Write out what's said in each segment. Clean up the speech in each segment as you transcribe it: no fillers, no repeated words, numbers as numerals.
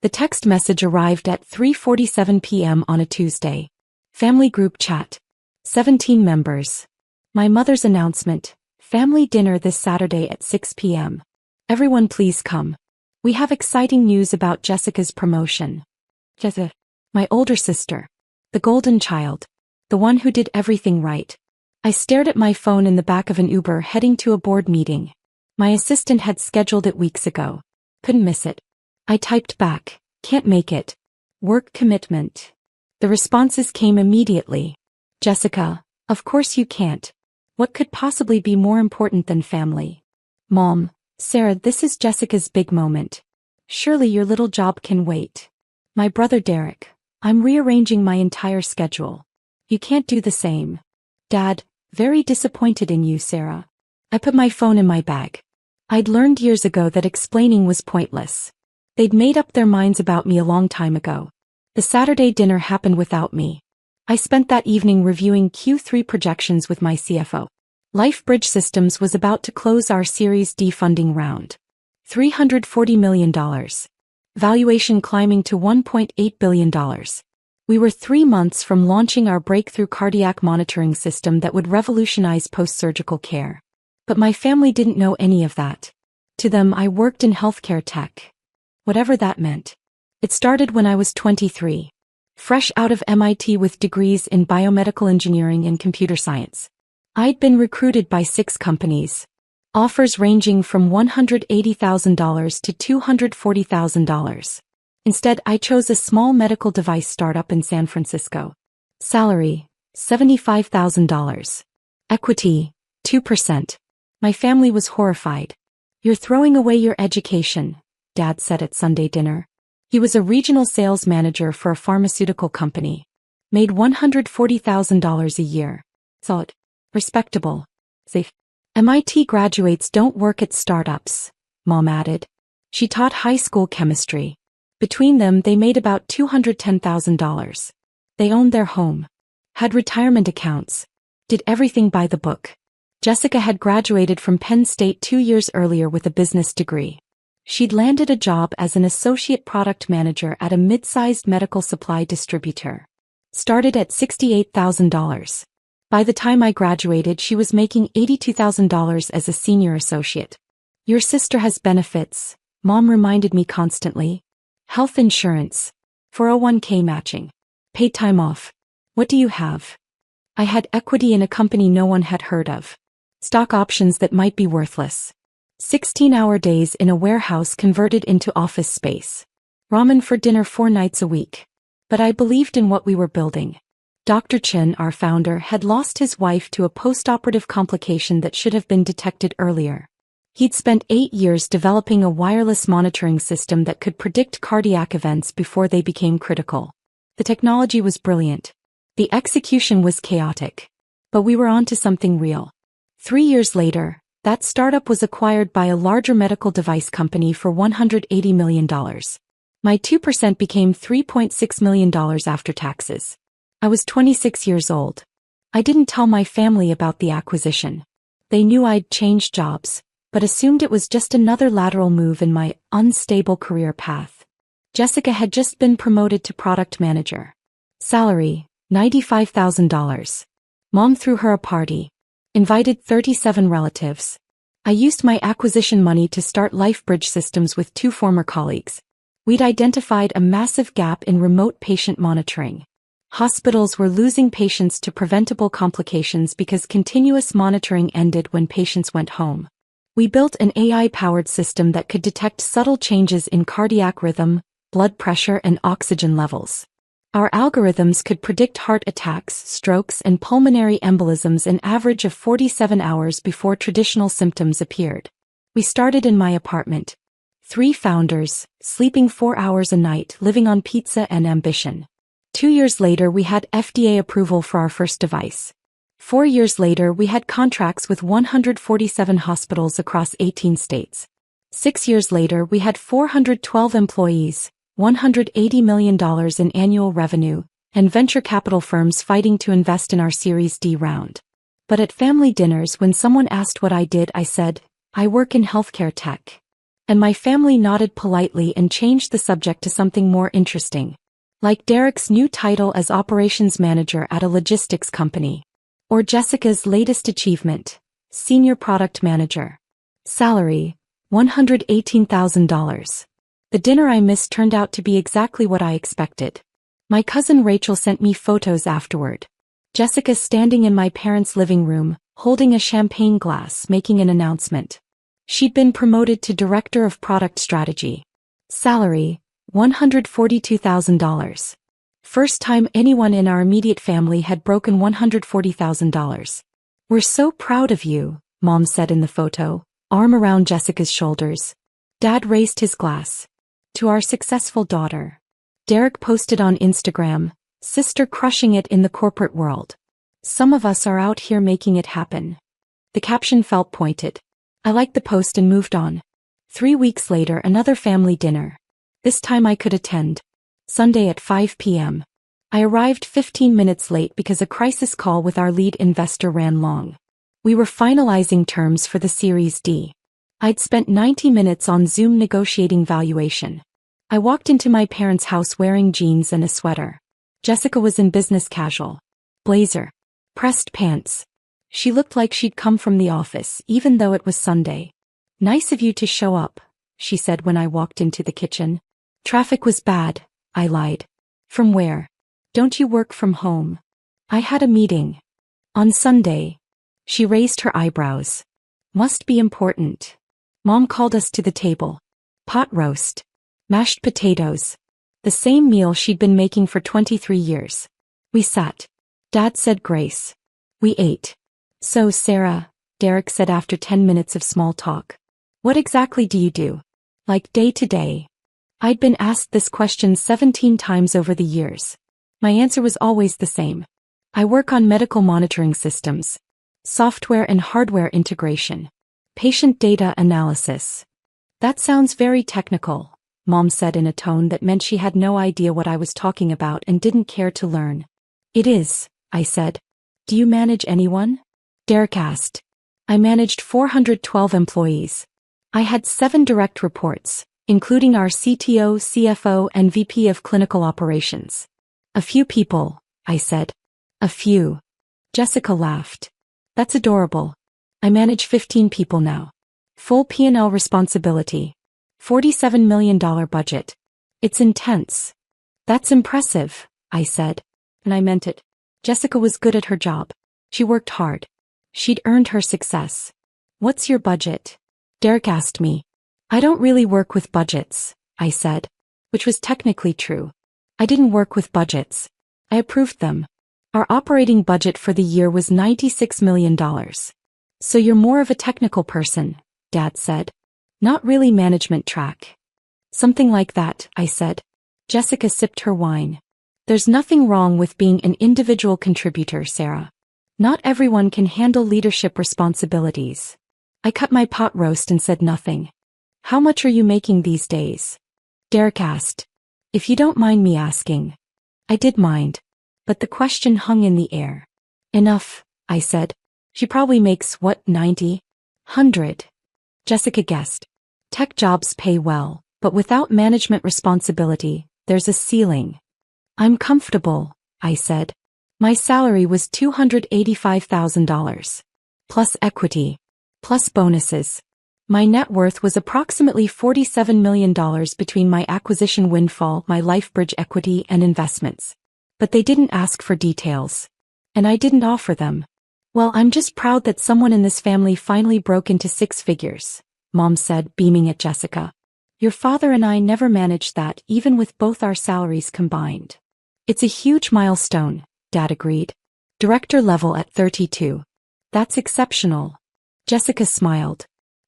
The text message arrived at 3:47 p.m. on a Tuesday. Family group chat. 17 members. My mother's announcement. Family dinner this Saturday at 6 p.m. Everyone please come. We have exciting news about Jessica's promotion. Jessica. My older sister. The golden child. The one who did everything right. I stared at my phone in the back of an Uber heading to a board meeting. My assistant had scheduled it weeks ago. Couldn't miss it. I typed back, can't make it. Work commitment. The responses came immediately. Jessica, of course you can't. What could possibly be more important than family? Mom, Sarah, this is Jessica's big moment. Surely your little job can wait. My brother Derek, I'm rearranging my entire schedule. You can't do the same. Dad, very disappointed in you, Sarah. I put my phone in my bag. I'd learned years ago that explaining was pointless. They'd made up their minds about me a long time ago. The Saturday dinner happened without me. I spent that evening reviewing Q3 projections with my CFO. LifeBridge Systems was about to close our Series D funding round. $340 million. Valuation climbing to $1.8 billion. We were 3 months from launching our breakthrough cardiac monitoring system that would revolutionize post-surgical care. But my family didn't know any of that. To them, I worked in healthcare tech. Whatever that meant. It started when I was 23. Fresh out of MIT with degrees in biomedical engineering and computer science. I'd been recruited by 6 companies. Offers ranging from $180,000 to $240,000. Instead, I chose a small medical device startup in San Francisco. Salary, $75,000. Equity, 2%. My family was horrified. You're throwing away your education, Dad said at Sunday dinner. He was a regional sales manager for a pharmaceutical company. Made $140,000 a year. Thought, respectable. Safe. MIT graduates don't work at startups, Mom added. She taught high school chemistry. Between them they made about $210,000. They owned their home. Had retirement accounts. Did everything by the book. Jessica had graduated from Penn State 2 years earlier with a business degree. She'd landed a job as an associate product manager at a mid-sized medical supply distributor. Started at $68,000. By the time I graduated, she was making $82,000 as a senior associate. Your sister has benefits, Mom reminded me constantly. Health insurance, 401k matching, paid time off. What do you have? I had equity in a company no one had heard of. Stock options that might be worthless. 16-hour days in a warehouse converted into office space. Ramen for dinner 4 nights a week. But I believed in what we were building. Dr. Chen, our founder, had lost his wife to a postoperative complication that should have been detected earlier. He'd spent 8 years developing a wireless monitoring system that could predict cardiac events before they became critical. The technology was brilliant. The execution was chaotic. But we were onto something real. 3 years later, that startup was acquired by a larger medical device company for $180 million. My 2% became $3.6 million after taxes. I was 26 years old. I didn't tell my family about the acquisition. They knew I'd changed jobs, but assumed it was just another lateral move in my unstable career path. Jessica had just been promoted to product manager. Salary, $95,000. Mom threw her a party. Invited 37 relatives. I used my acquisition money to start LifeBridge Systems with 2 former colleagues. We'd identified a massive gap in remote patient monitoring. Hospitals were losing patients to preventable complications because continuous monitoring ended when patients went home. We built an AI-powered system that could detect subtle changes in cardiac rhythm, blood pressure, and oxygen levels. Our algorithms could predict heart attacks, strokes, and pulmonary embolisms an average of 47 hours before traditional symptoms appeared. We started in my apartment. 3 founders, sleeping 4 hours a night, living on pizza and ambition. 2 years later we had FDA approval for our first device. 4 years later we had contracts with 147 hospitals across 18 states. 6 years later we had 412 employees, $180 million in annual revenue, and venture capital firms fighting to invest in our Series D round. But at family dinners when someone asked what I did, I said, I work in healthcare tech. And my family nodded politely and changed the subject to something more interesting. Like Derek's new title as operations manager at a logistics company. Or Jessica's latest achievement, senior product manager. Salary, $118,000. The dinner I missed turned out to be exactly what I expected. My cousin Rachel sent me photos afterward. Jessica standing in my parents' living room, holding a champagne glass, making an announcement. She'd been promoted to Director of Product Strategy. Salary, $142,000. First time anyone in our immediate family had broken $140,000. We're so proud of you, Mom said in the photo, arm around Jessica's shoulders. Dad raised his glass. To our successful daughter. Derek posted on Instagram, sister crushing it in the corporate world. Some of us are out here making it happen. The caption felt pointed. I liked the post and moved on. 3 weeks later, another family dinner. This time I could attend. Sunday at 5 p.m. I arrived 15 minutes late because a crisis call with our lead investor ran long. We were finalizing terms for the Series D. I'd spent 90 minutes on Zoom negotiating valuation. I walked into my parents' house wearing jeans and a sweater. Jessica was in business casual. Blazer. Pressed pants. She looked like she'd come from the office, even though it was Sunday. Nice of you to show up, she said when I walked into the kitchen. Traffic was bad, I lied. From where? Don't you work from home? I had a meeting. On Sunday. She raised her eyebrows. Must be important. Mom called us to the table. Pot roast. Mashed potatoes. The same meal she'd been making for 23 years. We sat. Dad said grace. We ate. So Sarah, Derek said after 10 minutes of small talk. What exactly do you do? Like day to day? I'd been asked this question 17 times over the years. My answer was always the same. I work on medical monitoring systems. Software and hardware integration. Patient data analysis. That sounds very technical, Mom said in a tone that meant she had no idea what I was talking about and didn't care to learn. It is, I said. Do you manage anyone? Derek asked. I managed 412 employees. I had 7 direct reports, including our CTO, CFO, and VP of Clinical Operations. A few people, I said. A few. Jessica laughed. That's adorable. I manage 15 people now. Full P&L responsibility. $47 million budget. It's intense. That's impressive, I said. And I meant it. Jessica was good at her job. She worked hard. She'd earned her success. What's your budget? Derek asked me. I don't really work with budgets, I said. Which was technically true. I didn't work with budgets. I approved them. Our operating budget for the year was $96 million. So you're more of a technical person, Dad said. Not really management track. Something like that, I said. Jessica sipped her wine. There's nothing wrong with being an individual contributor, Sarah. Not everyone can handle leadership responsibilities. I cut my pot roast and said nothing. How much are you making these days? Derek asked. If you don't mind me asking. I did mind. But the question hung in the air. Enough, I said. She probably makes, what, 90? 100. Jessica guessed. Tech jobs pay well, but without management responsibility, there's a ceiling. I'm comfortable, I said. My salary was $285,000. Plus equity. Plus bonuses. My net worth was approximately $47 million between my acquisition windfall, my LifeBridge equity, and investments. But they didn't ask for details. And I didn't offer them. Well, I'm just proud that someone in this family finally broke into 6 figures, Mom said, beaming at Jessica. Your father and I never managed that, even with both our salaries combined. It's a huge milestone, Dad agreed. Director level at 32. That's exceptional. Jessica smiled.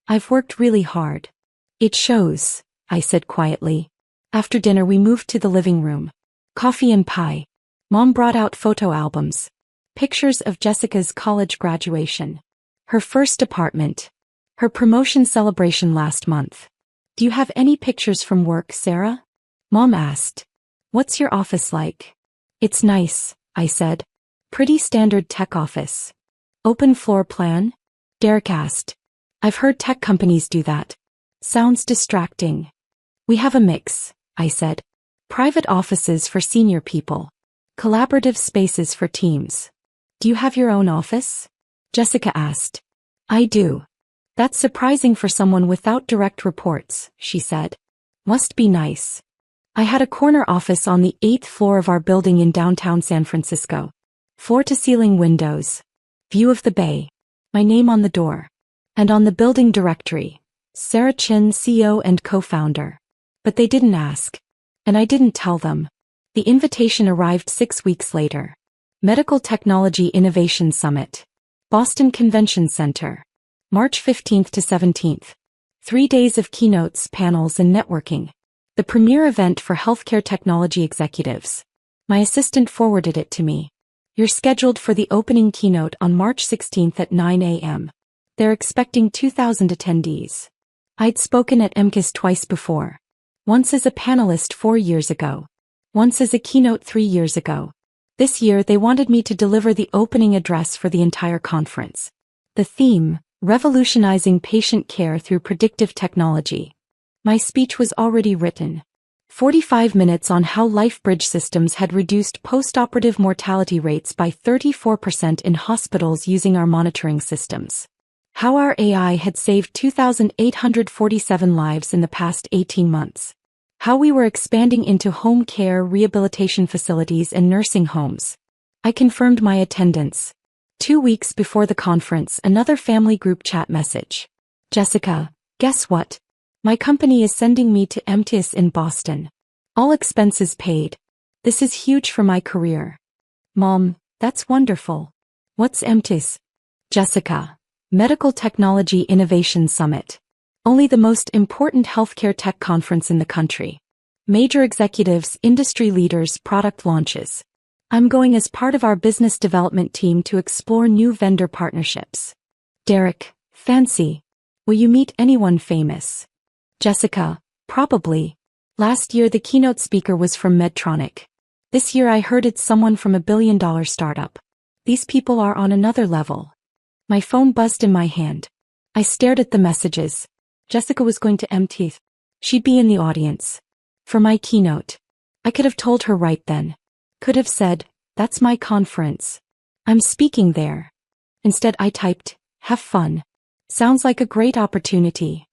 I've worked really hard. It shows, I said quietly. After dinner we moved to the living room. Coffee and pie. Mom brought out photo albums. Pictures of Jessica's college graduation. Her first apartment. Her promotion celebration last month. Do you have any pictures from work, Sarah? Mom asked. What's your office like? It's nice, I said. Pretty standard tech office. Open floor plan? Derek asked. I've heard tech companies do that. Sounds distracting. We have a mix, I said. Private offices for senior people. Collaborative spaces for teams. Do you have your own office? Jessica asked. I do. That's surprising for someone without direct reports, she said. Must be nice. I had a corner office on the 8th floor of our building in downtown San Francisco. Floor-to-ceiling windows. View of the bay. My name on the door. And on the building directory. Sarah Chin, CEO and co-founder. But they didn't ask. And I didn't tell them. The invitation arrived 6 weeks later. Medical Technology Innovation Summit. Boston Convention Center. March 15th to 17th. 3 days of keynotes, panels and networking. The premier event for healthcare technology executives. My assistant forwarded it to me. You're scheduled for the opening keynote on March 16th at 9 a.m. They're expecting 2,000 attendees. I'd spoken at MCAS twice before. Once as a panelist 4 years ago. Once as a keynote 3 years ago. This year they wanted me to deliver the opening address for the entire conference. The theme, Revolutionizing Patient Care Through Predictive Technology. My speech was already written. 45 minutes on how LifeBridge systems had reduced post-operative mortality rates by 34% in hospitals using our monitoring systems. How our AI had saved 2,847 lives in the past 18 months. How we were expanding into home care, rehabilitation facilities and nursing homes. I confirmed my attendance. 2 weeks before the conference, another family group chat message. Jessica, guess what? My company is sending me to MTIS in Boston. All expenses paid. This is huge for my career. Mom, that's wonderful. What's MTIS? Jessica, Medical Technology Innovation Summit. Only the most important healthcare tech conference in the country. Major executives, industry leaders, product launches. I'm going as part of our business development team to explore new vendor partnerships. Derek, fancy. Will you meet anyone famous? Jessica, probably. Last year the keynote speaker was from Medtronic. This year I heard it's someone from a billion-dollar startup. These people are on another level. My phone buzzed in my hand. I stared at the messages. Jessica was going to MTIS. She'd be in the audience. For my keynote. I could have told her right then. Could have said, that's my conference. I'm speaking there. Instead I typed, have fun. Sounds like a great opportunity.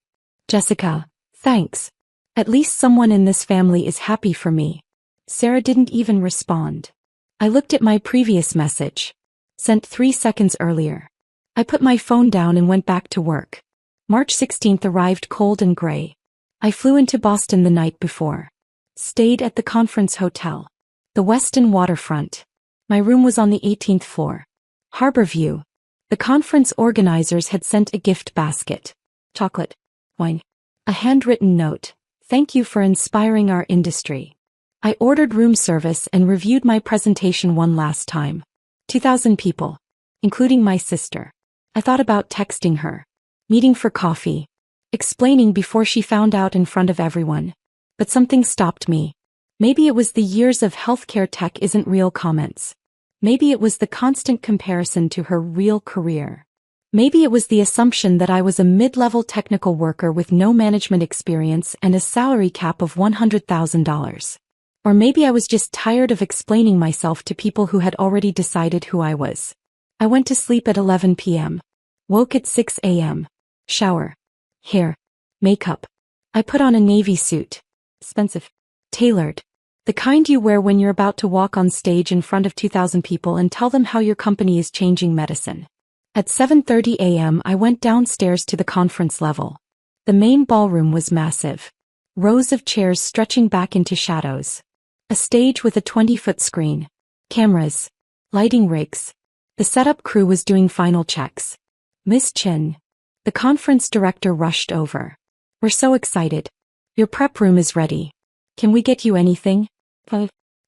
Jessica, thanks. At least someone in this family is happy for me. Sarah didn't even respond. I looked at my previous message. Sent 3 seconds earlier. I put my phone down and went back to work. March 16th arrived cold and gray. I flew into Boston the night before. Stayed at the conference hotel. The Westin waterfront. My room was on the 18th floor. Harbor view. The conference organizers had sent a gift basket. Chocolate. Wine. A handwritten note. Thank you for inspiring our industry. I ordered room service and reviewed my presentation one last time. 2,000 people. Including my sister. I thought about texting her. Meeting for coffee. Explaining before she found out in front of everyone. But something stopped me. Maybe it was the years of healthcare tech isn't real comments. Maybe it was the constant comparison to her real career. Maybe it was the assumption that I was a mid-level technical worker with no management experience and a salary cap of $100,000. Or maybe I was just tired of explaining myself to people who had already decided who I was. I went to sleep at 11 p.m. Woke at 6 a.m. Shower. Hair. Makeup. I put on a navy suit. Expensive. Tailored. The kind you wear when you're about to walk on stage in front of 2,000 people and tell them how your company is changing medicine. At 7:30 a.m. I went downstairs to the conference level. The main ballroom was massive. Rows of chairs stretching back into shadows. A stage with a 20-foot screen. Cameras. Lighting rigs. The setup crew was doing final checks. Miss Chin. The conference director rushed over. We're so excited. Your prep room is ready. Can we get you anything?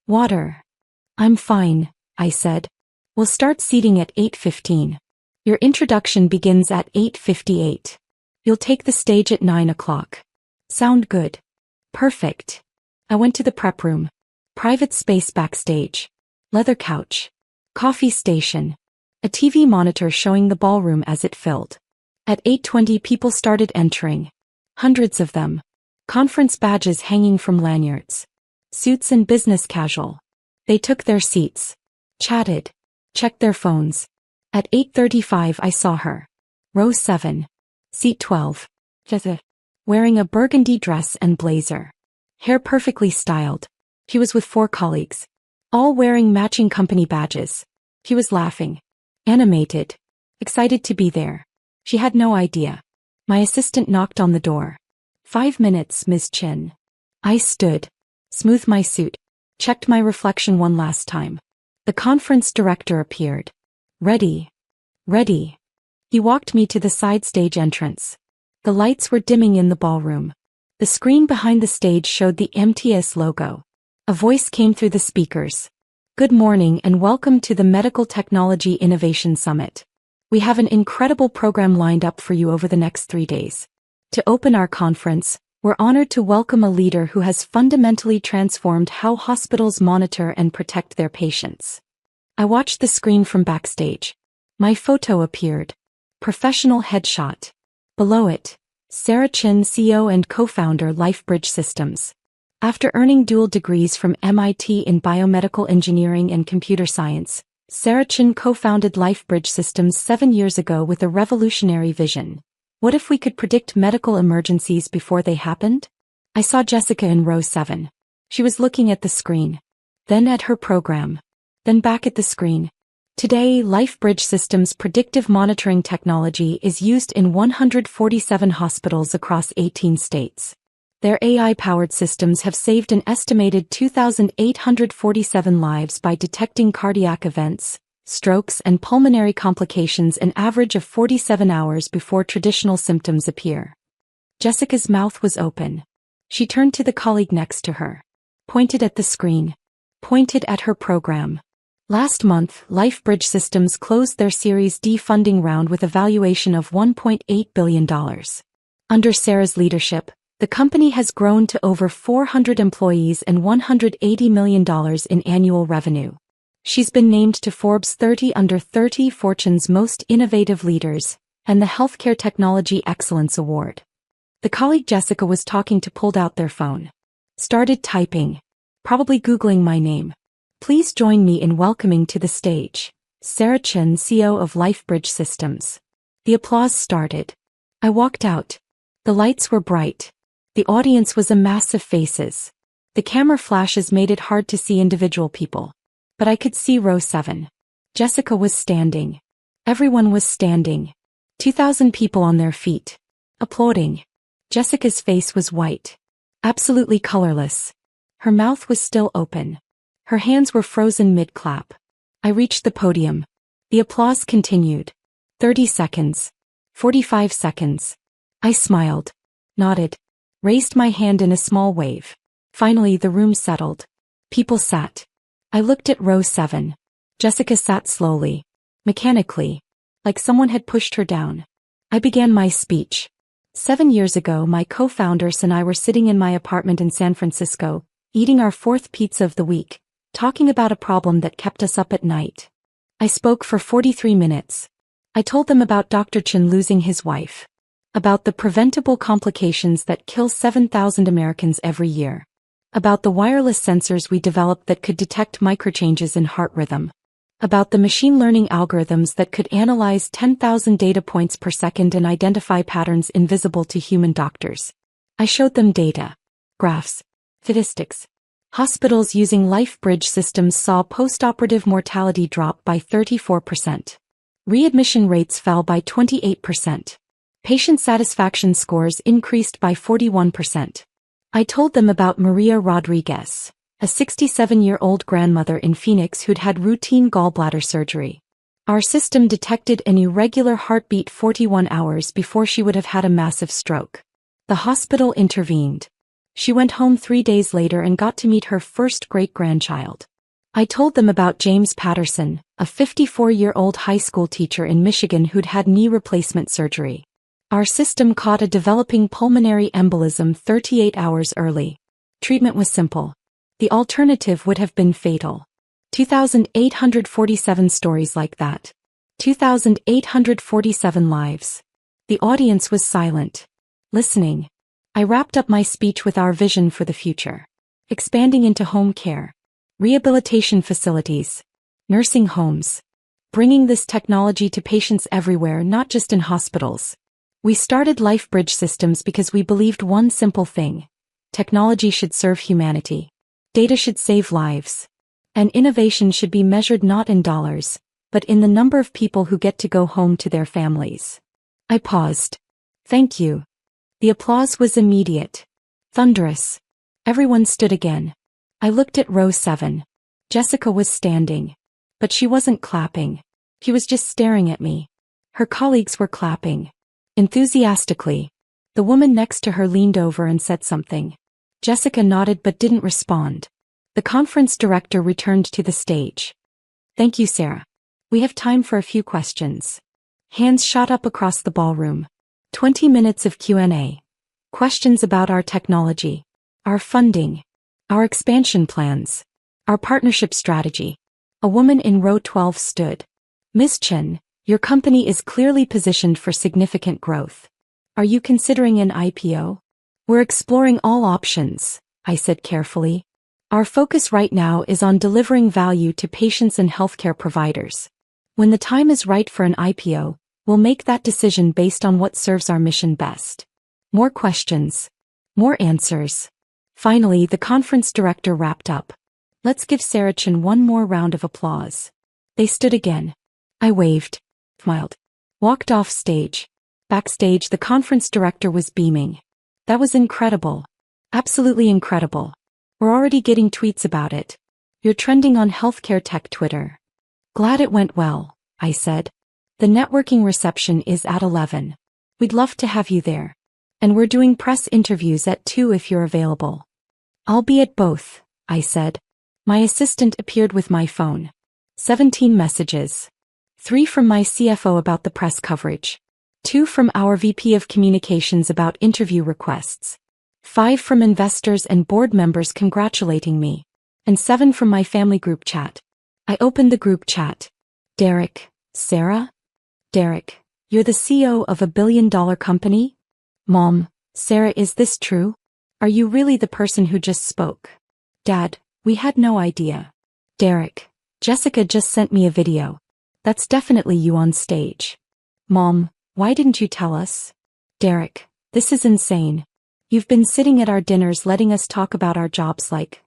Water. I'm fine, I said. We'll start seating at 8:15. Your introduction begins at 8:58. You'll take the stage at 9 o'clock. Sound good? Perfect. I went to the prep room. Private space backstage. Leather couch. Coffee station. A TV monitor showing the ballroom as it filled. At 8:20 people started entering. Hundreds of them. Conference badges hanging from lanyards. Suits and business casual. They took their seats. Chatted. Checked their phones. At 8:35 I saw her. Row 7. Seat 12. Wearing a burgundy dress and blazer. Hair perfectly styled. She was with 4 colleagues. All wearing matching company badges. He was laughing. Animated. Excited to be there. She had no idea. My assistant knocked on the door. 5 minutes, Ms. Chin. I stood. Smoothed my suit. Checked my reflection one last time. The conference director appeared. Ready. Ready. He walked me to the side stage entrance. The lights were dimming in the ballroom. The screen behind the stage showed the MTS logo. A voice came through the speakers. Good morning and welcome to the Medical Technology Innovation Summit. We have an incredible program lined up for you over the next 3 days. To open our conference, we're honored to welcome a leader who has fundamentally transformed how hospitals monitor and protect their patients. I watched the screen from backstage. My photo appeared. Professional headshot. Below it, Sarah Chin, CEO and co-founder LifeBridge Systems. After earning dual degrees from MIT in biomedical engineering and computer science, Sarah Chin co-founded LifeBridge Systems 7 years ago with a revolutionary vision. What if we could predict medical emergencies before they happened? I saw Jessica in row 7. She was looking at the screen. Then at her program. Then back at the screen. Today, LifeBridge Systems' predictive monitoring technology is used in 147 hospitals across 18 states. Their AI-powered systems have saved an estimated 2,847 lives by detecting cardiac events, strokes and pulmonary complications an average of 47 hours before traditional symptoms appear. Jessica's mouth was open. She turned to the colleague next to her. Pointed at the screen. Pointed at her program. Last month, LifeBridge Systems closed their Series D funding round with a valuation of $1.8 billion. Under Sarah's leadership, the company has grown to over 400 employees and $180 million in annual revenue. She's been named to Forbes 30 Under 30 Fortune's Most Innovative Leaders and the Healthcare Technology Excellence Award. The colleague Jessica was talking to pulled out their phone. Started typing. Probably Googling my name. Please join me in welcoming to the stage Sarah Chin, CEO of LifeBridge Systems. The applause started. I walked out. The lights were bright. The audience was a mass of faces. The camera flashes made it hard to see individual people. But I could see row 7. Jessica was standing. Everyone was standing. 2,000 people on their feet. Applauding. Jessica's face was white. Absolutely colorless. Her mouth was still open. Her hands were frozen mid-clap. I reached the podium. The applause continued. 30 seconds. 45 seconds. I smiled. Nodded. Raised my hand in a small wave. Finally the room settled. People sat. I looked at row 7. Jessica sat slowly. Mechanically. Like someone had pushed her down. I began my speech. 7 years ago my co-founders and I were sitting in my apartment in San Francisco, eating our 4th pizza of the week, talking about a problem that kept us up at night. I spoke for 43 minutes. I told them about Dr. Chin losing his wife. About the preventable complications that kill 7,000 Americans every year. About the wireless sensors we developed that could detect microchanges in heart rhythm. About the machine learning algorithms that could analyze 10,000 data points per second and identify patterns invisible to human doctors. I showed them data. Graphs. Statistics. Hospitals using LifeBridge Systems saw postoperative mortality drop by 34%. Readmission rates fell by 28%. Patient satisfaction scores increased by 41%. I told them about Maria Rodriguez, a 67-year-old grandmother in Phoenix who'd had routine gallbladder surgery. Our system detected an irregular heartbeat 41 hours before she would have had a massive stroke. The hospital intervened. She went home 3 days later and got to meet her first great-grandchild. I told them about James Patterson, a 54-year-old high school teacher in Michigan who'd had knee replacement surgery. Our system caught a developing pulmonary embolism 38 hours early. Treatment was simple. The alternative would have been fatal. 2,847 stories like that. 2,847 lives. The audience was silent. Listening. I wrapped up my speech with our vision for the future. Expanding into home care, rehabilitation facilities, nursing homes. Bringing this technology to patients everywhere, not just in hospitals. We started LifeBridge Systems because we believed one simple thing. Technology should serve humanity. Data should save lives. And innovation should be measured not in dollars, but in the number of people who get to go home to their families. I paused. Thank you. The applause was immediate. Thunderous. Everyone stood again. I looked at row 7. Jessica was standing. But she wasn't clapping. She was just staring at me. Her colleagues were clapping. Enthusiastically. The woman next to her leaned over and said something. Jessica nodded but didn't respond. The conference director returned to the stage. Thank you, Sarah. We have time for a few questions. Hands shot up across the ballroom. 20 minutes of Q&A. Questions about our technology, our funding, our expansion plans, our partnership strategy. A woman in row 12 stood. Ms. Chen, your company is clearly positioned for significant growth. Are you considering an IPO? We're exploring all options, I said carefully. Our focus right now is on delivering value to patients and healthcare providers. When the time is right for an IPO, we'll make that decision based on what serves our mission best. More questions. More answers. Finally, the conference director wrapped up. Let's give Sarah Chen one more round of applause. They stood again. I waved, smiled, walked off stage. Backstage, the conference director was beaming. That was incredible. Absolutely incredible. We're already getting tweets about it. You're trending on healthcare tech Twitter. Glad it went well, I said. The networking reception is at 11. We'd love to have you there. And we're doing press interviews at 2 if you're available. I'll be at both, I said. My assistant appeared with my phone. 17 messages. 3 from my CFO about the press coverage. 2 from our VP of Communications about interview requests. 5 from investors and board members congratulating me. And 7 from my family group chat. I opened the group chat. Derek, Sarah? Derek, you're the CEO of $1 billion company? Mom, Sarah, is this true? Are you really the person who just spoke? Dad, we had no idea. Derek, Jessica just sent me a video. That's definitely you on stage. Mom, why didn't you tell us? Derek, this is insane. You've been sitting at our dinners letting us talk about our jobs like,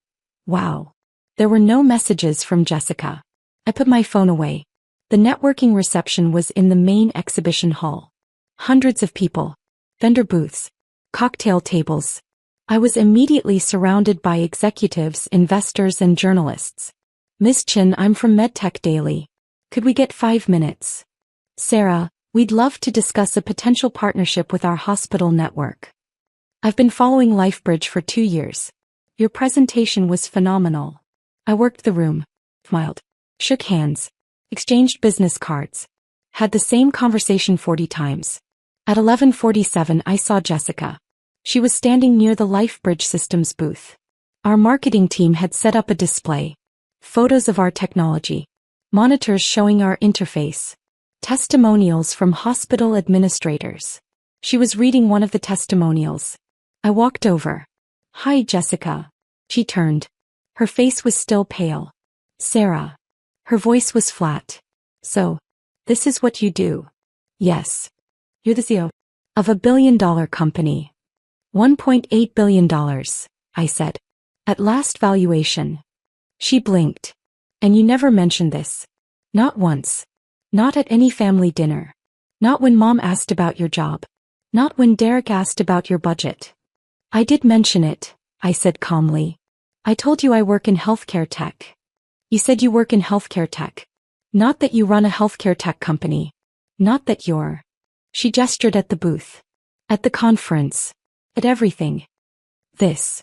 wow. There were no messages from Jessica. I put my phone away. The networking reception was in the main exhibition hall. Hundreds of people. Vendor booths. Cocktail tables. I was immediately surrounded by executives, investors, and journalists. Ms. Chen, I'm from MedTech Daily. Could we get 5 minutes? Sarah, we'd love to discuss a potential partnership with our hospital network. I've been following LifeBridge for 2 years. Your presentation was phenomenal. I worked the room, smiled, shook hands, exchanged business cards, had the same conversation 40 times. At 11:47 I saw Jessica. She was standing near the LifeBridge Systems booth. Our marketing team had set up a display. Photos of our technology. Monitors showing our interface. Testimonials from hospital administrators. She was reading one of the testimonials. I walked over. Hi, Jessica. She turned. Her face was still pale. Sarah. Her voice was flat. So, this is what you do? Yes. You're the CEO of $1 billion company. $1.8 billion, I said. At last valuation. She blinked. And you never mentioned this. Not once. Not at any family dinner. Not when Mom asked about your job. Not when Derek asked about your budget. I did mention it, I said calmly. I told you I work in healthcare tech. You said you work in healthcare tech. Not that you run a healthcare tech company. Not that you're. She gestured at the booth. At the conference. At everything. This.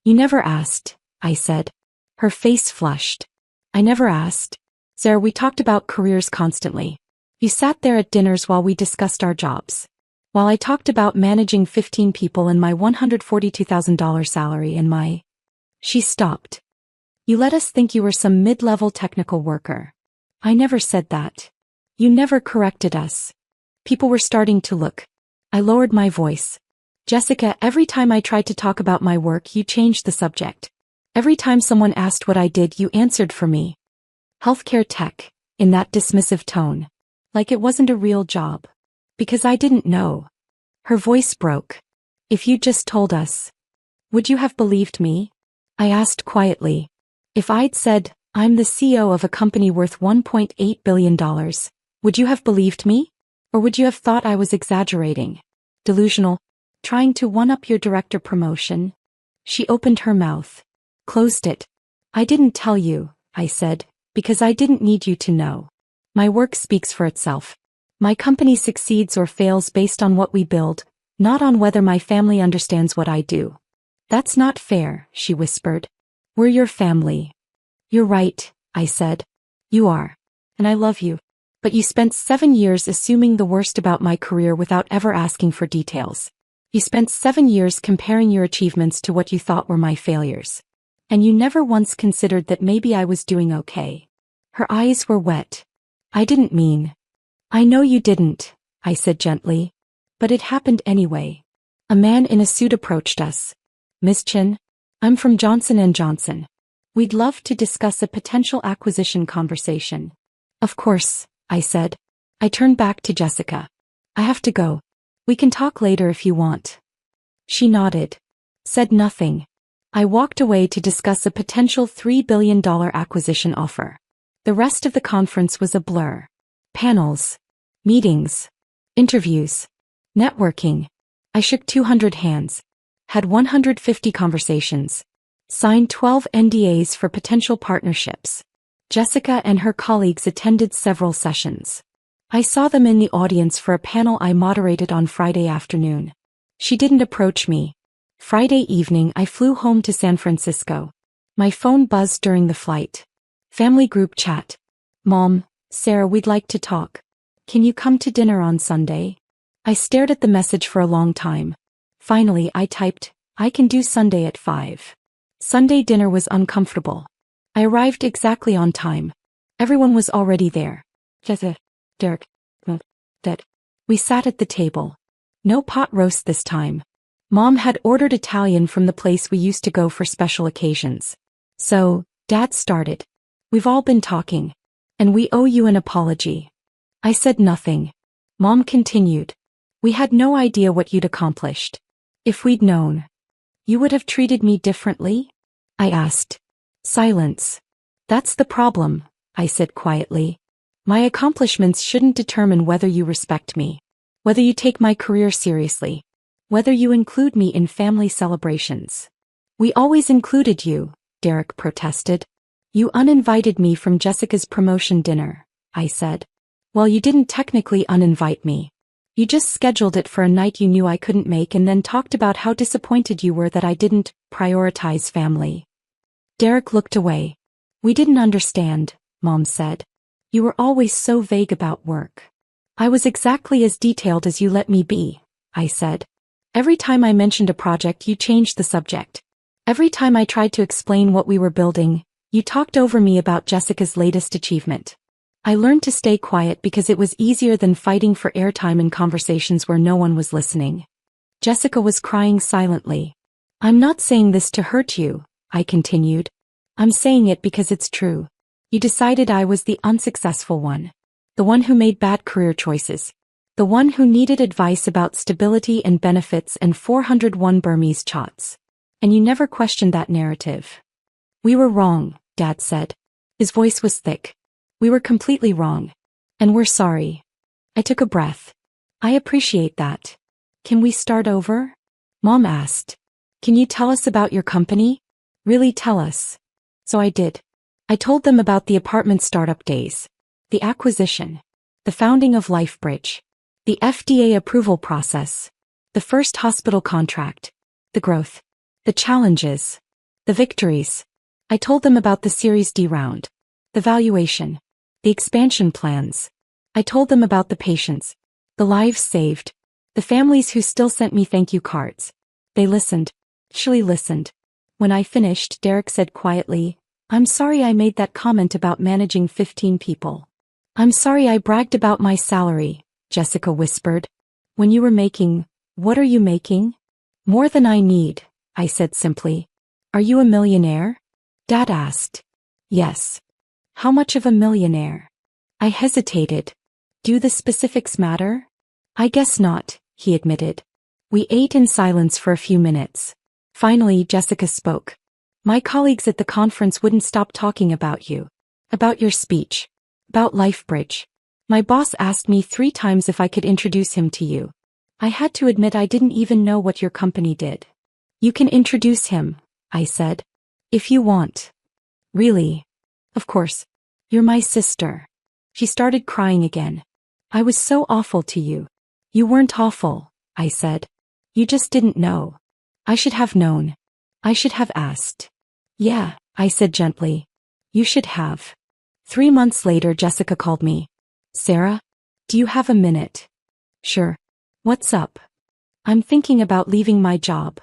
You never asked, I said. Her face flushed. I never asked. Sarah, we talked about careers constantly. You sat there at dinners while we discussed our jobs. While I talked about managing 15 people and my $142,000 salary and my... She stopped. You let us think you were some mid-level technical worker. I never said that. You never corrected us. People were starting to look. I lowered my voice. Jessica, every time I tried to talk about my work, you changed the subject. Every time someone asked what I did, you answered for me. Healthcare tech, in that dismissive tone. Like it wasn't a real job. Because I didn't know. Her voice broke. If you'd just told us. Would you have believed me? I asked quietly. If I'd said, I'm the CEO of a company worth $1.8 billion, would you have believed me? Or would you have thought I was exaggerating? Delusional? Trying to one-up your director promotion? She opened her mouth. Closed it. I didn't tell you, I said, because I didn't need you to know. My work speaks for itself. My company succeeds or fails based on what we build, not on whether my family understands what I do. That's not fair, she whispered. We're your family. You're right, I said. You are. And I love you. But you spent 7 years assuming the worst about my career without ever asking for details. You spent 7 years comparing your achievements to what you thought were my failures. And you never once considered that maybe I was doing okay. Her eyes were wet. I didn't mean. I know you didn't, I said gently. But it happened anyway. A man in a suit approached us. Miss Chin, I'm from Johnson & Johnson. We'd love to discuss a potential acquisition conversation. Of course, I said. I turned back to Jessica. I have to go. We can talk later if you want. She nodded. Said nothing. I walked away to discuss a potential $3 billion acquisition offer. The rest of the conference was a blur. Panels. Meetings. Interviews. Networking. I shook 200 hands. Had 150 conversations. Signed 12 NDAs for potential partnerships. Jessica and her colleagues attended several sessions. I saw them in the audience for a panel I moderated on Friday afternoon. She didn't approach me. Friday evening I flew home to San Francisco. My phone buzzed during the flight. Family group chat. Mom, Sarah, we'd like to talk. Can you come to dinner on Sunday? I stared at the message for a long time. Finally I typed, I can do Sunday at 5. Sunday dinner was uncomfortable. I arrived exactly on time. Everyone was already there. Jessica, Derek, Dad. We sat at the table. No pot roast this time. Mom had ordered Italian from the place we used to go for special occasions. So, Dad started. We've all been talking. And we owe you an apology. I said nothing. Mom continued. We had no idea what you'd accomplished. If we'd known. You would have treated me differently? I asked. Silence. That's the problem, I said quietly. My accomplishments shouldn't determine whether you respect me. Whether you take my career seriously. Whether you include me in family celebrations. We always included you, Derek protested. You uninvited me from Jessica's promotion dinner, I said. Well, you didn't technically uninvite me. You just scheduled it for a night you knew I couldn't make and then talked about how disappointed you were that I didn't prioritize family. Derek looked away. We didn't understand, Mom said. You were always so vague about work. I was exactly as detailed as you let me be, I said. Every time I mentioned a project, you changed the subject. Every time I tried to explain what we were building, you talked over me about Jessica's latest achievement. I learned to stay quiet because it was easier than fighting for airtime in conversations where no one was listening. Jessica was crying silently. I'm not saying this to hurt you, I continued. I'm saying it because it's true. You decided I was the unsuccessful one. The one who made bad career choices. The one who needed advice about stability and benefits and 401 Burmese chots. And you never questioned that narrative. We were wrong, Dad said. His voice was thick. We were completely wrong. And we're sorry. I took a breath. I appreciate that. Can we start over? Mom asked. Can you tell us about your company? Really tell us. So I did. I told them about the apartment startup days. The acquisition. The founding of LifeBridge. The FDA approval process. The first hospital contract. The growth. The challenges. The victories. I told them about the Series D round. The valuation. The expansion plans. I told them about the patients. The lives saved. The families who still sent me thank you cards. They listened. Actually listened. When I finished, Derek said quietly, I'm sorry I made that comment about managing 15 people. I'm sorry I bragged about my salary, Jessica whispered. When you were making, what are you making? More than I need, I said simply. Are you a millionaire? Dad asked. Yes. How much of a millionaire? I hesitated. Do the specifics matter? I guess not, he admitted. We ate in silence for a few minutes. Finally, Jessica spoke. My colleagues at the conference wouldn't stop talking about you. About your speech. About LifeBridge. My boss asked me 3 times if I could introduce him to you. I had to admit I didn't even know what your company did. You can introduce him, I said. If you want. Really? Of course. You're my sister. She started crying again. I was so awful to you. You weren't awful, I said. You just didn't know. I should have known. I should have asked. Yeah, I said gently. You should have. 3 months later, Jessica called me. Sarah? Do you have a minute? Sure. What's up? I'm thinking about leaving my job.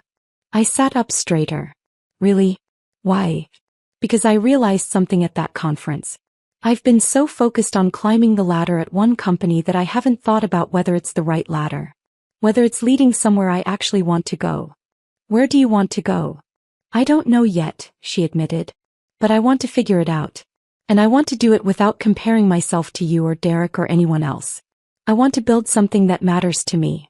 I sat up straighter. Really? Why? Because I realized something at that conference. I've been so focused on climbing the ladder at one company that I haven't thought about whether it's the right ladder. Whether it's leading somewhere I actually want to go. Where do you want to go? I don't know yet, she admitted. But I want to figure it out. And I want to do it without comparing myself to you or Derek or anyone else. I want to build something that matters to me.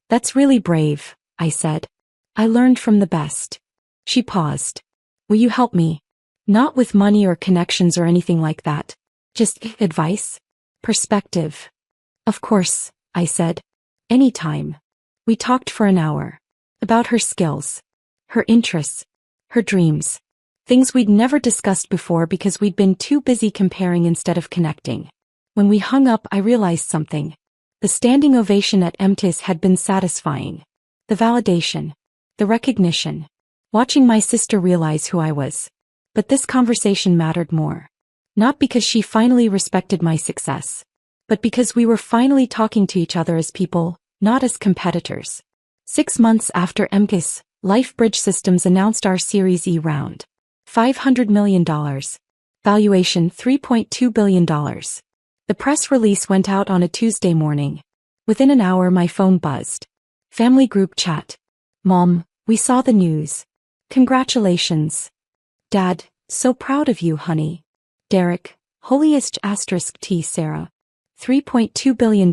That's really brave, I said. I learned from the best. She paused. Will you help me? Not with money or connections or anything like that. Just advice? Perspective. Of course, I said. Anytime. We talked for an hour. About her skills. Her interests. Her dreams. Things we'd never discussed before because we'd been too busy comparing instead of connecting. When we hung up, I realized something. The standing ovation at MTIS had been satisfying. The validation. The recognition. Watching my sister realize who I was. But this conversation mattered more. Not because she finally respected my success. But because we were finally talking to each other as people, not as competitors. 6 months after MTIS, LifeBridge Systems announced our Series E round. $500 million. Valuation $3.2 billion. The press release went out on a Tuesday morning. Within an hour, my phone buzzed. Family group chat. Mom, we saw the news. Congratulations. Dad, so proud of you, honey. Derek, holiest asterisk T Sarah. $3.2 billion.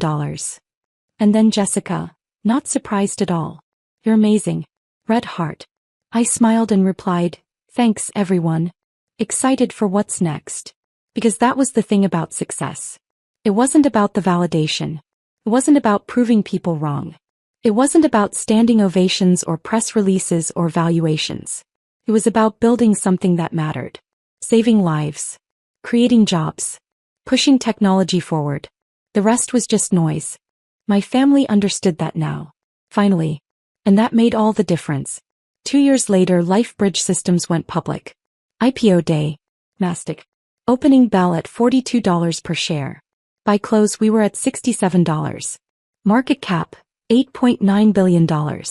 And then Jessica, not surprised at all. You're amazing. Red heart. I smiled and replied, thanks everyone. Excited for what's next. Because that was the thing about success. It wasn't about the validation. It wasn't about proving people wrong. It wasn't about standing ovations or press releases or valuations. It was about building something that mattered. Saving lives. Creating jobs. Pushing technology forward. The rest was just noise. My family understood that now. Finally. And that made all the difference. 2 years later, LifeBridge Systems went public. IPO day. Nasdaq. Opening bell at $42 per share. By close, we were at $67. Market cap, $8.9 billion.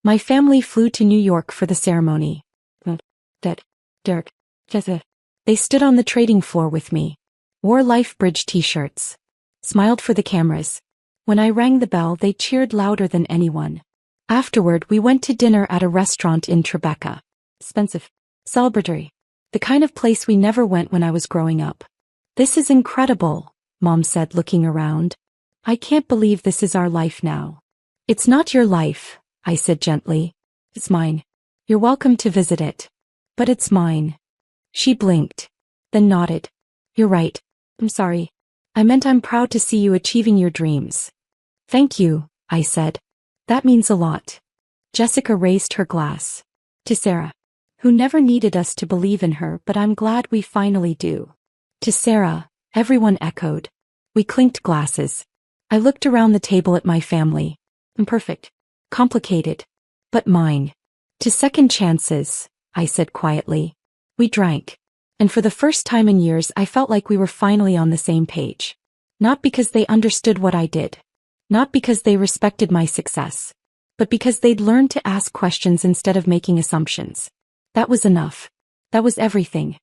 My family flew to New York for the ceremony. Derek, Jessica. They stood on the trading floor with me. Wore LifeBridge t-shirts. Smiled for the cameras. When I rang the bell, they cheered louder than anyone. Afterward, we went to dinner at a restaurant in Tribeca. Expensive. Celebratory. The kind of place we never went when I was growing up. This is incredible, Mom said, looking around. I can't believe this is our life now. It's not your life, I said gently. It's mine. You're welcome to visit it. But it's mine. She blinked. Then nodded. You're right. I'm sorry. I meant I'm proud to see you achieving your dreams. Thank you, I said. That means a lot. Jessica raised her glass. To Sarah, who never needed us to believe in her, but I'm glad we finally do. To Sarah, everyone echoed. We clinked glasses. I looked around the table at my family. Imperfect. Complicated. But mine. To second chances, I said quietly. We drank. And for the first time in years, I felt like we were finally on the same page. Not because they understood what I did. Not because they respected my success. But because they'd learned to ask questions instead of making assumptions. That was enough. That was everything.